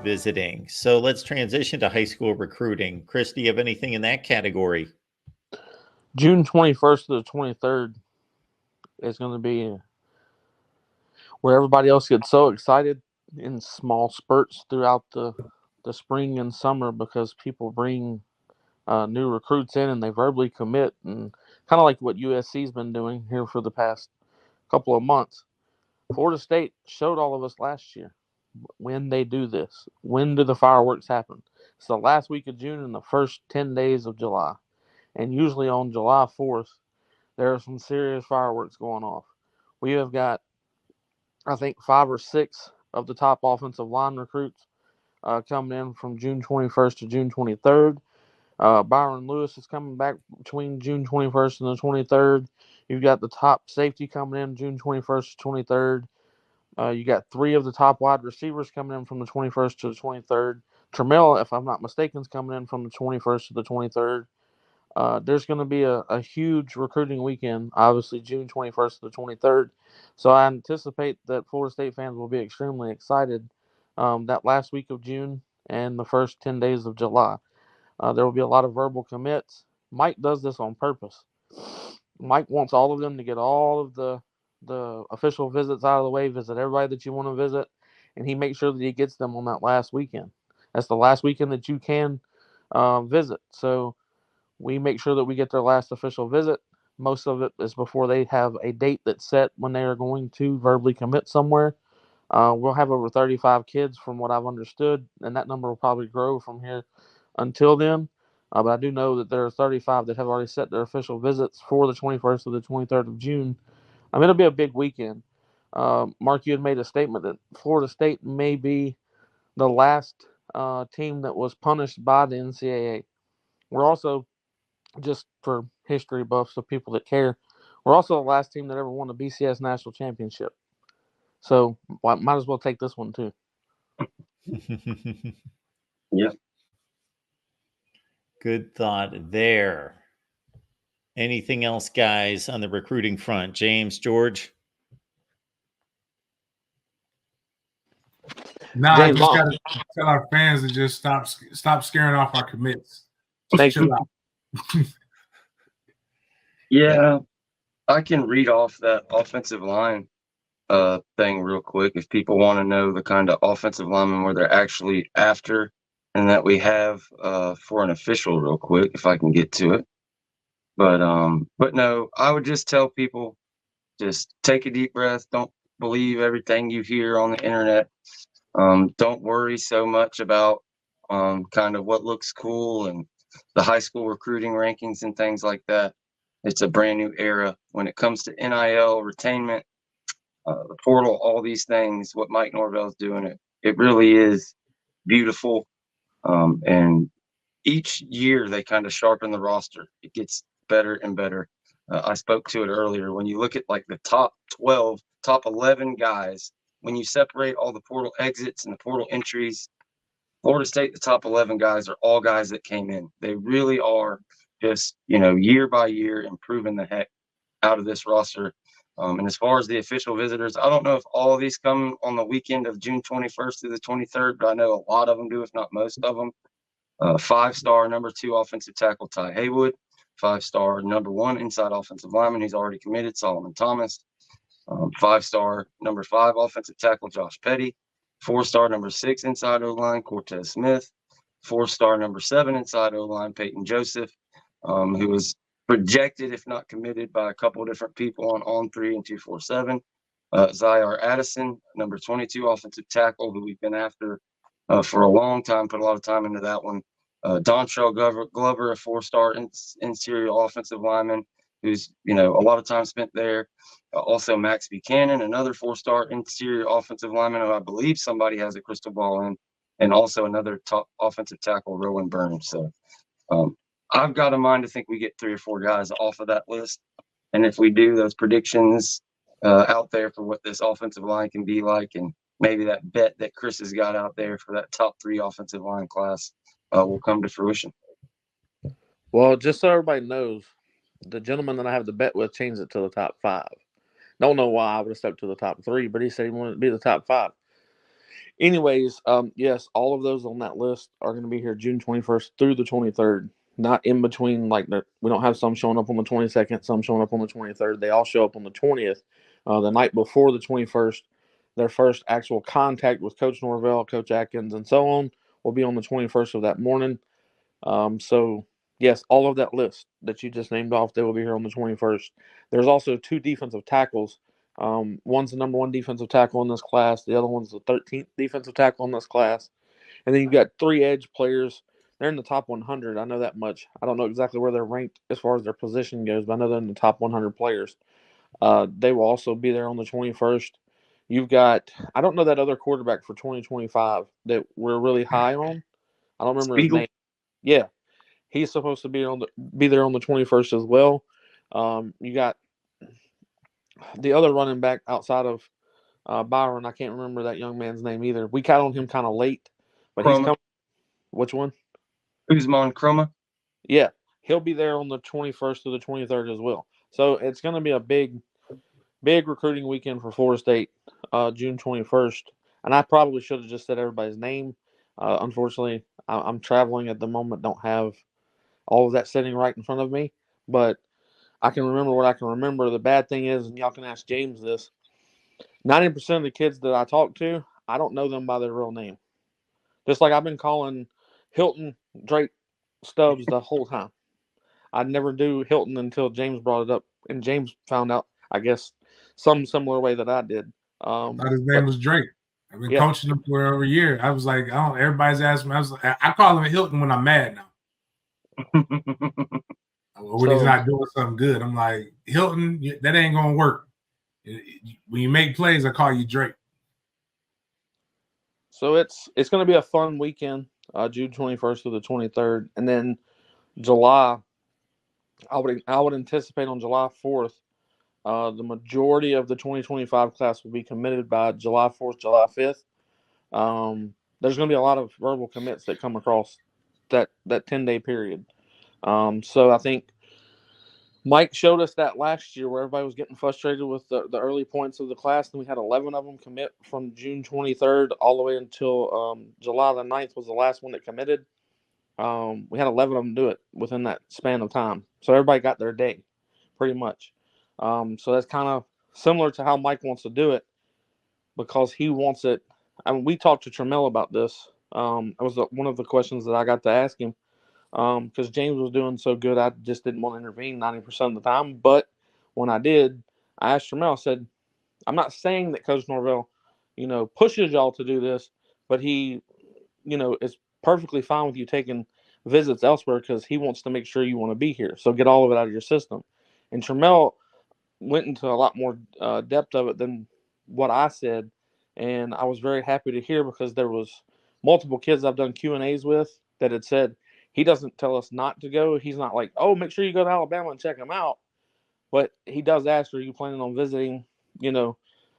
visiting. So let's transition to high school recruiting. Chris, do you have anything in that category? June 21st to the 23rd is going to be where everybody else gets so excited in small spurts throughout the spring and summer because people bring new recruits in and they verbally commit, and kind of like what USC's been doing here for the past couple of months. Florida State showed all of us last year when they do this. When do the fireworks happen? It's the last week of June and the first 10 days of July. And usually on July 4th, there are some serious fireworks going off. We have got, I think, 5 or 6 of the top offensive line recruits coming in from June 21st to June 23rd. Byron Lewis is coming back between June 21st and the 23rd. You've got the top safety coming in June 21st to 23rd. You got 3 of the top wide receivers coming in from the 21st to the 23rd. Trammell, if I'm not mistaken, is coming in from the 21st to the 23rd. There's going to be a huge recruiting weekend, obviously June 21st to the 23rd. So I anticipate that Florida State fans will be extremely excited that last week of June and the first 10 days of July. There will be a lot of verbal commits. Mike does this on purpose. Mike wants all of them to get all of the official visits out of the way, visit everybody that you want to visit, and he makes sure that he gets them on that last weekend. That's the last weekend that you can visit. So we make sure that we get their last official visit. Most of it is before they have a date that's set when they are going to verbally commit somewhere. We'll have over 35 kids from what I've understood, and that number will probably grow from here until then. But I do know that there are 35 that have already set their official visits for the 21st to the 23rd of June. I mean, it'll be a big weekend. Mark, you had made a statement that Florida State may be the last team that was punished by the NCAA. We're also, just for history buffs of people that care, we're also the last team that ever won a BCS national championship. So might as well take this one too. Yeah. Good thought there. Anything else, guys, on the recruiting front? James, George? Nah, I just got to tell our fans to just stop scaring off our commits. Just chill out. Yeah, I can read off that offensive line thing real quick if people want to know the kind of offensive linemen where they're actually after and that we have for an official real quick if I can get to it. But no, I would just tell people, just take a deep breath. Don't believe everything you hear on the internet. Don't worry so much about kind of what looks cool and the high school recruiting rankings and things like that. It's a brand new era when it comes to NIL, retainment, the portal, all these things. What Mike Norvell's doing, it really is beautiful. And each year they kind of sharpen the roster. It gets better and better. I spoke to it earlier. When you look at like the top 12, top 11 guys, when you separate all the portal exits and the portal entries, Florida State, the top 11 guys are all guys that came in. They really are just, year by year improving the heck out of this roster. And as far as the official visitors, I don't know if all of these come on the weekend of June 21st through the 23rd, but I know a lot of them do, if not most of them. 5-star number 2 offensive tackle Ty Haywood, 5-star number 1 inside offensive lineman, he's already committed, Solomon Thomas. 5-star number 5 offensive tackle Josh Petty, 4-star number 6 inside O-line Cortez Smith, 4-star number 7 inside O-line Peyton Joseph, who was projected, if not committed, by a couple of different people on On3 and 247. Zyar Addison, number 22 offensive tackle, who we've been after for a long time, put a lot of time into that one. Dontrell Glover, a 4-star interior offensive lineman, who's, a lot of time spent there. Also Max Buchanan, another 4-star interior offensive lineman who I believe somebody has a crystal ball in, and also another top offensive tackle, Rowan Burns. So I've got a mind to think we get 3 or 4 guys off of that list. And if we do, those predictions out there for what this offensive line can be like, and maybe that bet that Chris has got out there for that top 3 offensive line class will come to fruition. Well, just so everybody knows, the gentleman that I have the bet with changed it to the top 5. Don't know why I would have stuck to the top 3, but he said he wanted to be the top 5. Anyways, yes, all of those on that list are going to be here June 21st through the 23rd. Not in between, like we don't have some showing up on the 22nd, some showing up on the 23rd. They all show up on the 20th, the night before the 21st. Their first actual contact with Coach Norvell, Coach Atkins, and so on will be on the 21st of that morning. So, yes, all of that list that you just named off, they will be here on the 21st. There's also 2 defensive tackles. One's the number 1 defensive tackle in this class. The other one's the 13th defensive tackle in this class. And then you've got 3 edge players. They're in the top 100. I know that much. I don't know exactly where they're ranked as far as their position goes, but I know they're in the top 100 players. They will also be there on the 21st. You've got, I don't know that other quarterback for 2025 that we're really high on. I don't remember his name. Yeah, he's supposed to be there on the 21st as well. You got the other running back outside of Byron. I can't remember that young man's name either. We count on him kind of late, but he's coming. Which one? Usman Chroma. Yeah, he'll be there on the 21st to the 23rd as well. So it's going to be a big recruiting weekend for Florida State, June 21st. And I probably should have just said everybody's name. Unfortunately, I'm traveling at the moment, don't have all of that sitting right in front of me. But I can remember what I can remember. The bad thing is, and y'all can ask James this, 90% of the kids that I talk to, I don't know them by their real name. Just like I've been calling Hilton Drake Stubbs the whole time. I'd never do Hilton until James brought it up, and James found out, I guess, some similar way that I did. I thought his name was Drake. I've been coaching him for over a year. I was like, everybody's asking me. I call him Hilton when I'm mad now. When he's not doing something good, I'm like, Hilton, that ain't gonna work. When you make plays, I call you Drake. So it's going to be a fun weekend, June 21st to the 23rd, and then July. I would anticipate on July 4th, the majority of the 2025 class will be committed by July 4th, July 5th. There's going to be a lot of verbal commits that come across that 10-day period. So I think Mike showed us that last year where everybody was getting frustrated with the early points of the class, and we had 11 of them commit from June 23rd all the way until July the 9th was the last one that committed. We had 11 of them do it within that span of time. So everybody got their day, pretty much. So that's kind of similar to how Mike wants to do it because he wants it. I mean, we talked to Trammell about this. It was one of the questions that I got to ask him because James was doing so good. I just didn't want to intervene 90% of the time. But when I did, I asked Trammell, I said, I'm not saying that Coach Norvell, pushes y'all to do this, but he, is perfectly fine with you taking visits elsewhere because he wants to make sure you want to be here. So get all of it out of your system. And Trammell went into a lot more depth of it than what I said, and I was very happy to hear because there was multiple kids I've done Q&As with that had said he doesn't tell us not to go. He's not like, oh, make sure you go to Alabama and check him out. But he does ask, are you planning on visiting,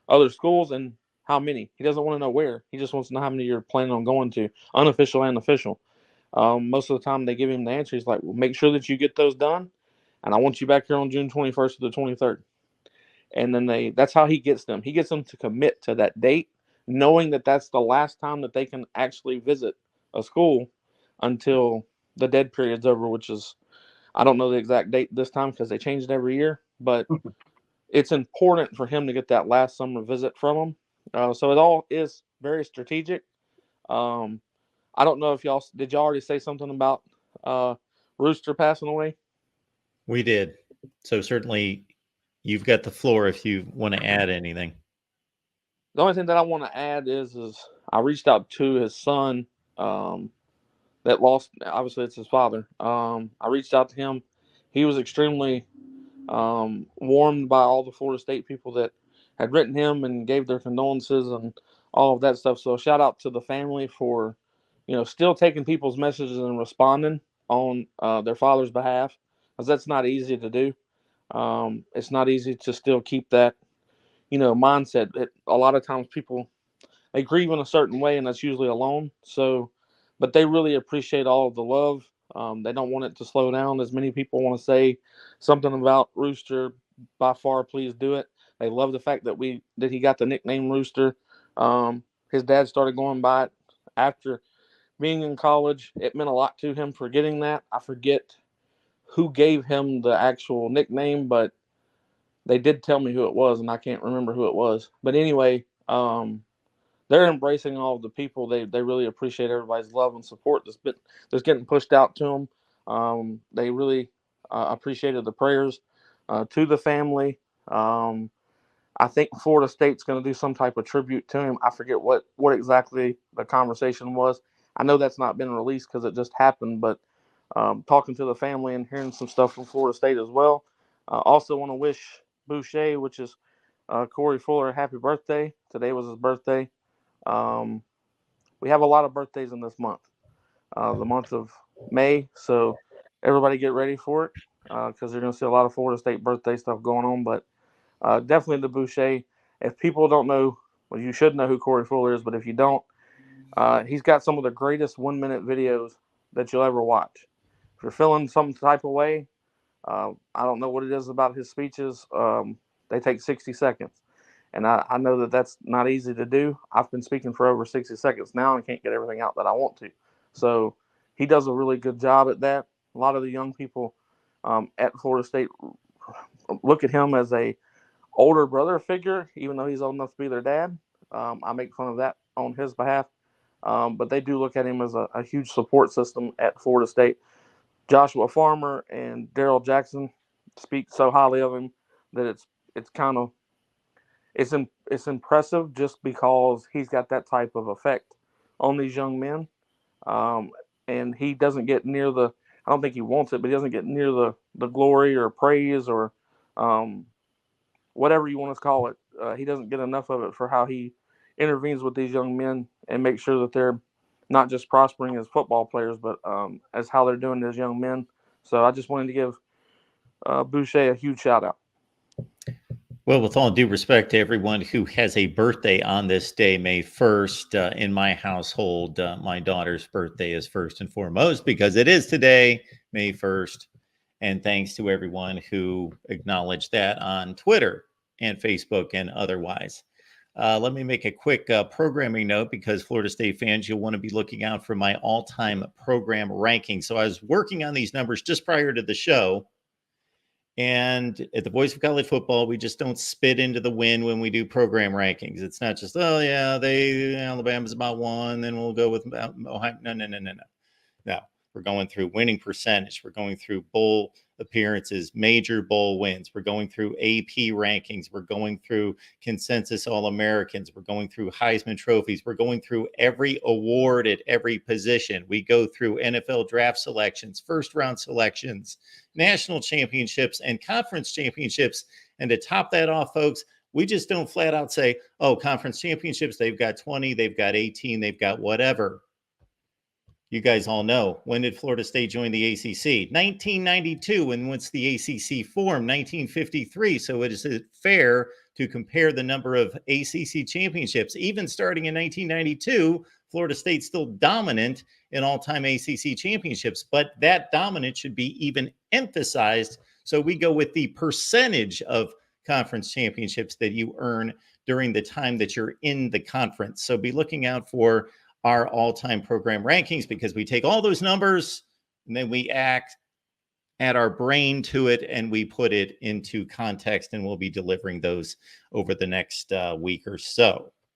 other schools and how many? He doesn't want to know where. He just wants to know how many you're planning on going to, unofficial and official. Most of the time they give him the answer. He's like, well, make sure that you get those done. And I want you back here on June 21st to the 23rd. And then that's how he gets them. He gets them to commit to that date, knowing that that's the last time that they can actually visit a school until the dead period's over, which is, I don't know the exact date this time because they change it every year, but it's important for him to get that last summer visit from them. So it all is very strategic. I don't know if y'all already say something about Rooster passing away? We did. So certainly you've got the floor if you want to add anything. The only thing that I want to add is I reached out to his son that lost. Obviously, it's his father. I reached out to him. He was extremely warmed by all the Florida State people that had written him and gave their condolences and all of that stuff. So shout out to the family for, still taking people's messages and responding on their father's behalf, because that's not easy to do. It's not easy to still keep that, mindset. A lot of times people, they grieve in a certain way, and that's usually alone. So, but they really appreciate all of the love. They don't want it to slow down. As many people want to say something about Rooster, by far, please do it. They love the fact that he got the nickname Rooster. his dad started going by it after being in college. It meant a lot to him for getting that. I forget who gave him the actual nickname, but they did tell me who it was, and I can't remember who it was. But anyway, they're embracing all of the people. They really appreciate everybody's love and support that's getting pushed out to them. They really appreciated the prayers to the family. I think Florida State's going to do some type of tribute to him. I forget what exactly the conversation was. I know that's not been released because it just happened, but talking to the family and hearing some stuff from Florida State as well. Also want to wish Boucher, which is Corey Fuller, happy birthday. Today was his birthday. We have a lot of birthdays in this month, the month of May, so everybody get ready for it because you're going to see a lot of Florida State birthday stuff going on, but definitely the Boucher. If people don't know, well, you should know who Corey Fuller is, but if you don't, he's got some of the greatest 1-minute videos that you'll ever watch. If you're feeling some type of way, I don't know what it is about his speeches. They take 60 seconds. And I know that that's not easy to do. I've been speaking for over 60 seconds now and can't get everything out that I want to. So he does a really good job at that. A lot of the young people at Florida State look at him as a older brother figure, even though he's old enough to be their dad. I make fun of that on his behalf. But they do look at him as a huge support system at Florida State. Joshua Farmer and Daryl Jackson speak so highly of him that it's kind of it's impressive just because he's got that type of effect on these young men. And he doesn't get near I don't think he wants it, but he doesn't get near the glory or praise or whatever you want to call it. He doesn't get enough of it for how he intervenes with these young men and makes sure that they're not just prospering as football players, but as how they're doing as young men. So I just wanted to give Boucher a huge shout out. Well, with all due respect to everyone who has a birthday on this day, May 1st, in my household, my daughter's birthday is first and foremost because it is today, May 1st. And thanks to everyone who acknowledged that on Twitter and Facebook and otherwise. Let me make a quick programming note because Florida State fans, you'll want to be looking out for my all-time program ranking. So I was working on these numbers just prior to the show. And at the Voice of College Football, we just don't spit into the wind when we do program rankings. It's not just, oh, yeah, Alabama's about 1, then we'll go with Ohio. No. No, we're going through winning percentage. We're going through bowl appearances, major bowl wins. We're going through AP rankings. We're going through consensus All-Americans. We're going through Heisman trophies. We're going through every award at every position. We go through NFL draft selections, first-round selections, national championships, and conference championships. And to top that off, folks, we just don't flat out say, oh, conference championships, they've got 20, they've got 18, they've got whatever. You guys all know, when did Florida State join the ACC? 1992, and once the ACC formed, 1953. So it is fair to compare the number of ACC championships. Even starting in 1992, Florida State's still dominant in all-time ACC championships, but that dominance should be even emphasized. So we go with the percentage of conference championships that you earn during the time that you're in the conference. So be looking out for our all-time program rankings because we take all those numbers and then we add our brain to it and we put it into context, and we'll be delivering those over the next week or so.